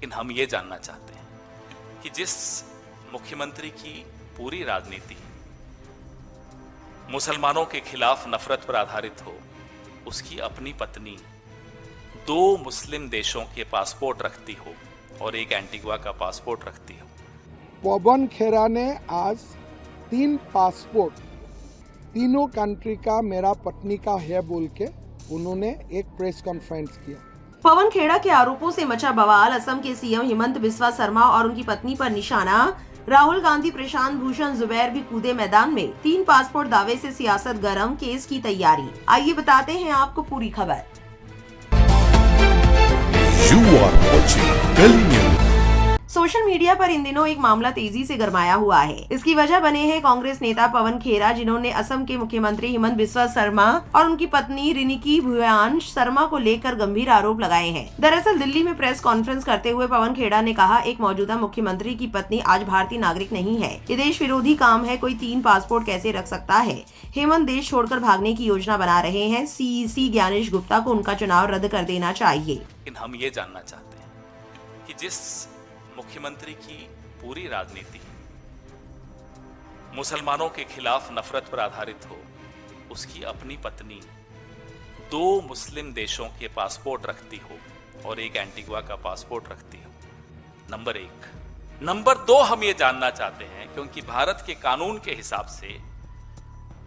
लेकिन हम ये जानना चाहते हैं कि जिस मुख्यमंत्री की पूरी राजनीति मुसलमानों के खिलाफ नफरत पर आधारित हो, उसकी अपनी पत्नी 2 मुस्लिम देशों के पासपोर्ट रखती हो और एक एंटीगुआ का पासपोर्ट रखती हो। पवन खेड़ा ने आज 3 पासपोर्ट तीनों कंट्री का मेरा पत्नी का है बोल के उन्होंने एक प्रेस कॉन्फ्रेंस किया। पवन खेड़ा के आरोपों से मचा बवाल। असम के सीएम हिमंत बिस्वा शर्मा और उनकी पत्नी पर निशाना। राहुल गांधी, प्रशांत भूषण जुबैर भी कूदे मैदान में। 3 पासपोर्ट दावे से सियासत गरम, केस की तैयारी। आइए बताते हैं आपको पूरी खबर। You are watching Delhi News. Social media पर इन दिनों एक मामला तेजी से गरमाया हुआ है। इसकी वजह बने हैं कांग्रेस नेता पवन खेड़ा, जिन्होंने असम के मुख्यमंत्री हिमंत बिस्वा शर्मा और उनकी पत्नी रिनिकी भुयान शर्मा को लेकर गंभीर आरोप लगाए हैं। दरअसल दिल्ली में प्रेस कॉन्फ्रेंस करते हुए पवन खेड़ा ने कहा, एक मौजूदा मुख्यमंत्री की पत्नी आज भारतीय नागरिक नहीं है। ये देश विरोधी काम है। कोई 3 पासपोर्ट कैसे रख सकता है? हेमंत देश छोड़कर भागने की योजना बना रहे हैं। सीईसी ज्ञानेश गुप्ता को उनका चुनाव रद्द कर देना चाहिए। लेकिन हम ये जानना चाहते हैं कि जिस मुख्यमंत्री की पूरी राजनीति मुसलमानों के खिलाफ नफरत पर आधारित हो, उसकी अपनी पत्नी 2 मुस्लिम देशों के पासपोर्ट रखती हो और एक एंटीगुआ का पासपोर्ट रखती हो। नंबर 1। नंबर 2, हम ये जानना चाहते हैं क्योंकि भारत के कानून के हिसाब से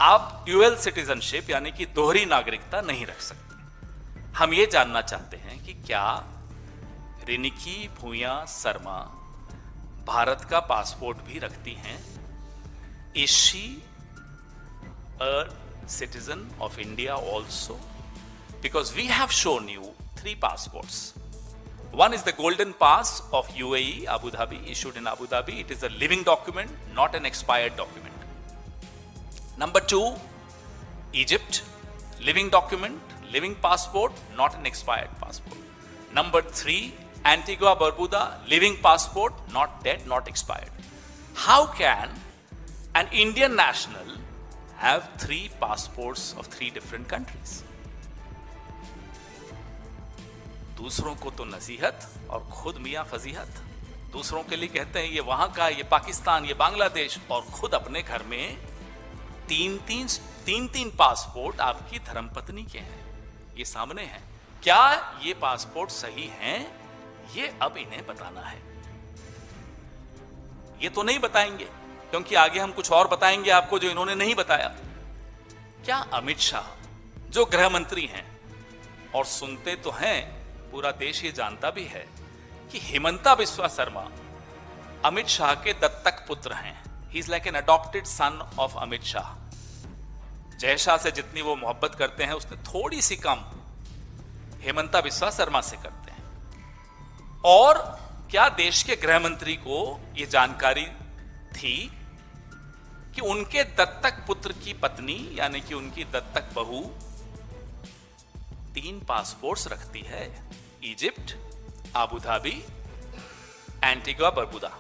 आप ड्यूअल सिटीजनशिप यानी कि दोहरी नागरिकता नहीं रख सकते। हम ये जानना चाहते हैं कि क्या रिनिकी भुया शर्मा भारत का पासपोर्ट भी रखती हैं? Is she a citizen of India also? Because we have shown you 3 passports. One is the golden pass of UAE, Abu Dhabi, issued in Abu Dhabi. It is a living document, not an expired document. Number 2, Egypt, living document, living passport, not an expired passport. Number 3, Antigua Barbuda, living passport, not dead, not expired. How can an Indian national have 3 passports of 3 different countries? दूसरों को तो नसीहत और खुद मियां फजीहत। दूसरों के लिए कहते हैं ये वहां का, ये पाकिस्तान, ये बांग्लादेश, और खुद अपने घर में 3 पासपोर्ट आपकी धर्मपत्नी के हैं। ये सामने हैं। क्या ये पासपोर्ट सही हैं? ये अब इन्हें बताना है। ये तो नहीं बताएंगे क्योंकि आगे हम कुछ और बताएंगे आपको जो इन्होंने नहीं बताया। क्या अमित शाह जो गृह मंत्री हैं, और सुनते तो हैं, पूरा देश ये जानता भी है कि हिमंता बिस्वा शर्मा अमित शाह के दत्तक पुत्र हैं। He is like an adopted son of Amit Shah. Jay Shah से जितनी वो मोहब्बत करते हैं उसने थोड़ी सी कम हिमंता बिस्वा शर्मा से करते हैं। और क्या देश के गृह मंत्री को यह जानकारी थी कि उनके दत्तक पुत्र की पत्नी यानी कि उनकी दत्तक बहू 3 पासपोर्ट्स रखती है? Egypt, Abu Dhabi, Antigua Barbuda.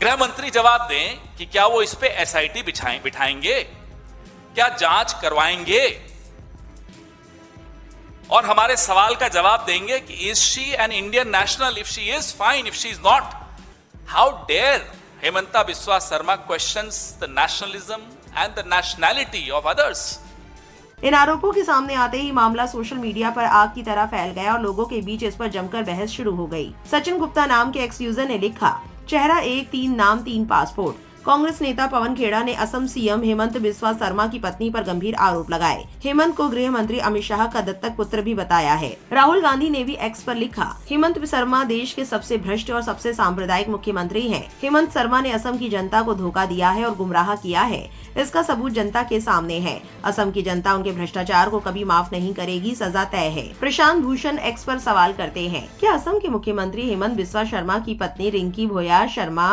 गृह मंत्री जवाब दें कि क्या वो इस पे एसआईटी बिठाएंगे? क्या जांच करवाएंगे? और हमारे सवाल का जवाब देंगे कि is she an Indian national? If she is, fine. If she is not, how dare Himanta Biswa Sarma questions the nationalism and the nationality of others. इन आरोपों के सामने आते ही मामला सोशल मीडिया पर आग की तरह फैल गया और लोगों के बीच इस पर जमकर बहस शुरू हो गई। सचिन गुप्ता नाम के एक्स यूजर ने लिखा, चेहरा एक, 3 नाम, 3 पासपोर्ट। कांग्रेस नेता पवन खेड़ा ने असम सीएम हेमंत बिस्वा शर्मा की पत्नी पर गंभीर आरोप लगाए। हेमंत को गृह मंत्री अमित शाह का दत्तक पुत्र भी बताया है। राहुल गांधी ने भी एक्स पर लिखा, हेमंत शर्मा देश के सबसे भ्रष्ट और सबसे सांप्रदायिक मुख्यमंत्री हैं। हेमंत शर्मा ने असम की जनता को धोखा दिया है और गुमराह किया है। इसका सबूत जनता के सामने है। असम की जनता उनके भ्रष्टाचार को कभी माफ नहीं करेगी, सजा तय है। प्रशांत भूषण एक्स पर सवाल करते हैं, क्या असम के मुख्यमंत्री हेमंत बिस्वा शर्मा की पत्नी रिंकी भोया शर्मा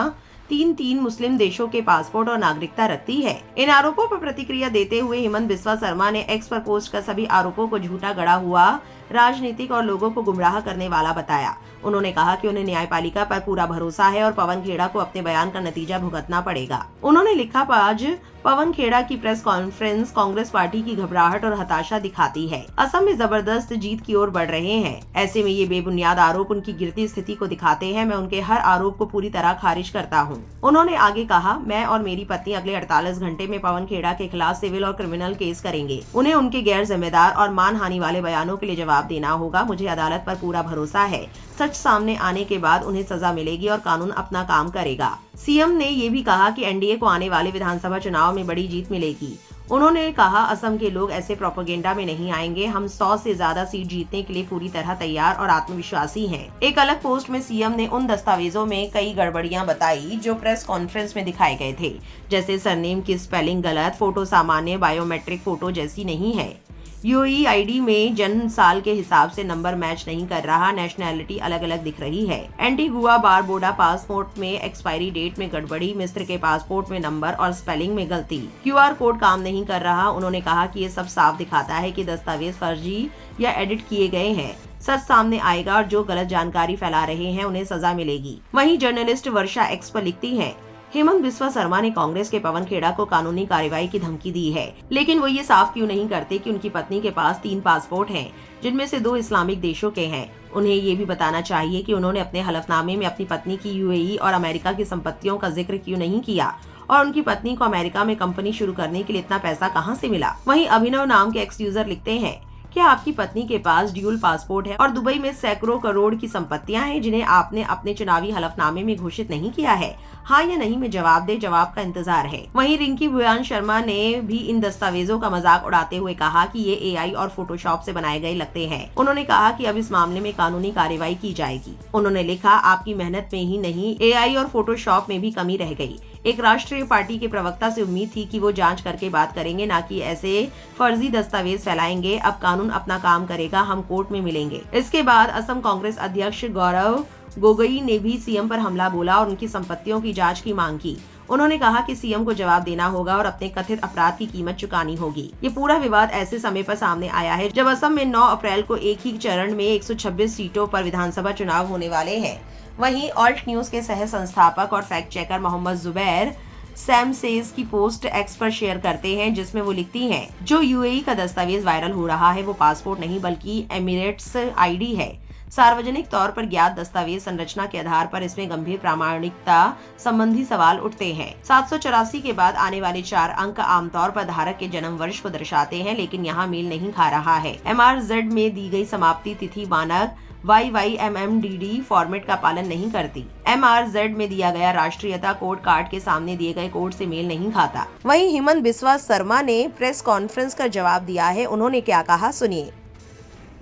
3 मुस्लिम देशों के पासपोर्ट और नागरिकता रखती है? इन आरोपों पर प्रतिक्रिया देते हुए हेमंत बिस्वा शर्मा ने एक्स पर पोस्ट कर सभी आरोपों को झूठा गढ़ा हुआ राजनीतिक और लोगों को गुमराह करने वाला बताया। उन्होंने कहा कि उन्हें न्यायपालिका पर पूरा भरोसा है और पवन खेड़ा को अपने बयान का नतीजा भुगतना पड़ेगा। उन्होंने लिखा, आज पवन खेड़ा की प्रेस कॉन्फ्रेंस कांग्रेस पार्टी की घबराहट और हताशा दिखाती है। असम में जबरदस्त जीत की ओर बढ़ रहे हैं। ऐसे में ये बेबुनियाद आरोप उनकी गिरती स्थिति को दिखाते हैं। मैं उनके हर आरोप को पूरी तरह खारिज करता हूँ। उन्होंने आगे कहा, मैं और मेरी पत्नी अगले 48 घंटे में पवन खेड़ा के खिलाफ सिविल और क्रिमिनल केस करेंगे। उन्हें उनके गैर जिम्मेदार और मानहानि वाले बयानों के लिए जवाब देना होगा। मुझे अदालत पर पूरा भरोसा है। सच सामने आने के बाद उन्हें सजा मिलेगी और कानून अपना काम करेगा। सीएम ने ये भी कहा कि एनडीए को आने वाले विधानसभा चुनाव में बड़ी जीत मिलेगी। उन्होंने कहा, असम के लोग ऐसे प्रोपेगेंडा में नहीं आएंगे। हम 100 से ज्यादा सीट जीतने के लिए पूरी तरह तैयार और आत्मविश्वासी हैं। एक अलग पोस्ट में सीएम ने उन दस्तावेजों में कई गड़बड़ियां बताई जो प्रेस कॉन्फ्रेंस में दिखाए गए थे, जैसे सरनेम की स्पेलिंग गलत, फोटो सामान्य बायोमेट्रिक फोटो जैसी नहीं है, यूईआईडी में जन्म साल के हिसाब से नंबर मैच नहीं कर रहा, नेशनैलिटी अलग अलग दिख रही है, एंटीगुआ बारबोडा पासपोर्ट में एक्सपायरी डेट में गड़बड़ी, मिस्र के पासपोर्ट में नंबर और स्पेलिंग में गलती, क्यूआर कोड काम नहीं कर रहा। उन्होंने कहा कि ये सब साफ दिखाता है कि दस्तावेज फर्जी या एडिट किए गए हैं। सच सामने आएगा और जो गलत जानकारी फैला रहे हैं उन्हें सजा मिलेगी। वहीं जर्नलिस्ट वर्षा एक्स पर लिखती है, हेमंत बिस्वा शर्मा ने कांग्रेस के पवन खेड़ा को कानूनी कार्रवाई की धमकी दी है, लेकिन वो ये साफ क्यों नहीं करते कि उनकी पत्नी के पास 3 पासपोर्ट हैं, जिनमें से 2 इस्लामिक देशों के हैं। उन्हें ये भी बताना चाहिए कि उन्होंने अपने हलफनामे में अपनी पत्नी की यूएई और अमेरिका की संपत्तियों का जिक्र क्यों नहीं किया और उनकी पत्नी को अमेरिका में कंपनी शुरू करने के लिए इतना पैसा कहां से मिला। वहीं अभिनव नाम के एक्स यूजर लिखते हैं, क्या आपकी पत्नी के पास ड्यूल पासपोर्ट है और दुबई में सैकड़ों करोड़ की संपत्तियां हैं जिन्हें आपने अपने चुनावी हलफनामे में घोषित नहीं किया है? हाँ या नहीं में जवाब दे, जवाब का इंतजार है। वहीं रिंकी भुयान शर्मा ने भी इन दस्तावेजों का मजाक उड़ाते हुए कहा कि ये एआई और फोटोशॉप से बनाए गए लगते हैं। उन्होंने कहा कि अब इस मामले में कानूनी कार्रवाई की जाएगी। उन्होंने लिखा, आपकी मेहनत में ही नहीं, एआई और फोटोशॉप में भी कमी रह गई। एक राष्ट्रीय पार्टी के प्रवक्ता से उम्मीद थी कि वो जांच करके बात करेंगे, ना कि ऐसे फर्जी दस्तावेज फैलाएंगे। अब कानून अपना काम करेगा, हम कोर्ट में मिलेंगे। इसके बाद असम कांग्रेस अध्यक्ष गौरव गोगोई ने भी सीएम पर हमला बोला और उनकी संपत्तियों की जांच की मांग की। उन्होंने कहा कि सीएम को जवाब देना होगा और अपने कथित अपराध की कीमत चुकानी होगी। ये पूरा विवाद ऐसे समय पर सामने आया है जब असम में 9 अप्रैल को एक ही चरण में 126 सीटों पर विधानसभा चुनाव होने वाले हैं। वहीं ऑल्ट न्यूज के सह संस्थापक और फैक्ट चेकर मोहम्मद जुबैर सैम सेज की पोस्ट एक्स पर शेयर करते हैं, जिसमें वो लिखती हैं, जो यूएई का दस्तावेज वायरल हो रहा है वो पासपोर्ट नहीं बल्कि एमिरेट्स आईडी है। सार्वजनिक तौर पर ज्ञात दस्तावेज संरचना के आधार पर इसमें गंभीर प्रामाणिकता संबंधी सवाल उठते हैं। 784 के बाद आने वाले 4 अंक आमतौर पर धारक के जन्म वर्ष को दर्शाते हैं, लेकिन यहाँ मेल नहीं खा रहा है। MRZ में दी गई समाप्ति तिथि मानक YYMMDD फॉर्मेट का पालन नहीं करती। MRZ में दिया गया राष्ट्रीयता कोड कार्ड के सामने दिए गए कोड से मेल नहीं खाता। वहीं हेमंत बिस्वा शर्मा ने प्रेस कॉन्फ्रेंस का जवाब दिया है। उन्होंने क्या कहा, सुनिए।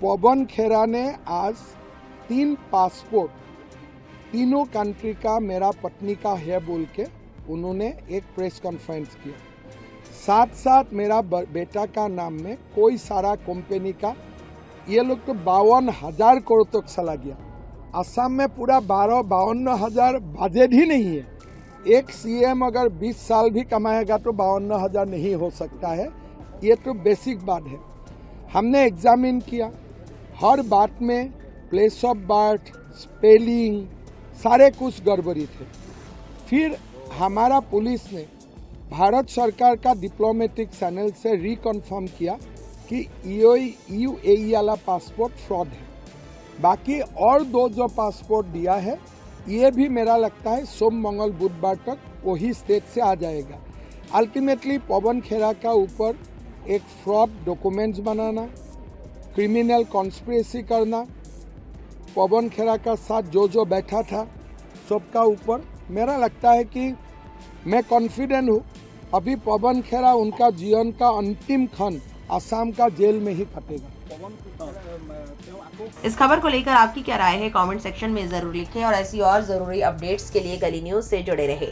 पवन खेड़ा ने आज 3 पासपोर्ट तीनों कंट्री का मेरा पत्नी का है बोल के उन्होंने एक प्रेस कॉन्फ्रेंस किया। साथ साथ मेरा बेटा का नाम में कोई सारा कंपनी का, ये लोग तो 52,000 करोड़ तक चला गया। असम में पूरा 52,000 बजट ही नहीं है। एक सीएम अगर 20 साल भी कमाएगा तो 52,000 नहीं हो सकता है। ये तो बेसिक बात है। हमने एग्जामिन किया, हर बात में प्लेस ऑफ बर्थ, स्पेलिंग सारे कुछ गड़बड़ी थे। फिर हमारा पुलिस ने भारत सरकार का डिप्लोमेटिक चैनल से रिकन्फर्म किया कि यूएई वाला पासपोर्ट फ्रॉड है। बाकी और 2 जो पासपोर्ट दिया है ये भी मेरा लगता है सोम मंगल बुधवार तक वही स्टेट से आ जाएगा। अल्टीमेटली पवन खेड़ा का ऊपर एक फ्रॉड डॉक्यूमेंट्स बनाना, क्रिमिनल कॉन्स्पिरेसी करना, पवन खेड़ा का साथ जो बैठा था सबका ऊपर मेरा लगता है कि मैं कॉन्फिडेंट हूँ अभी पवन खेड़ा उनका जीवन का अंतिम क्षण असम का जेल में ही कटेगा। इस खबर को लेकर आपकी क्या राय है, कमेंट सेक्शन में जरूर लिखें और ऐसी और जरूरी अपडेट्स के लिए गली न्यूज से जुड़े रहे।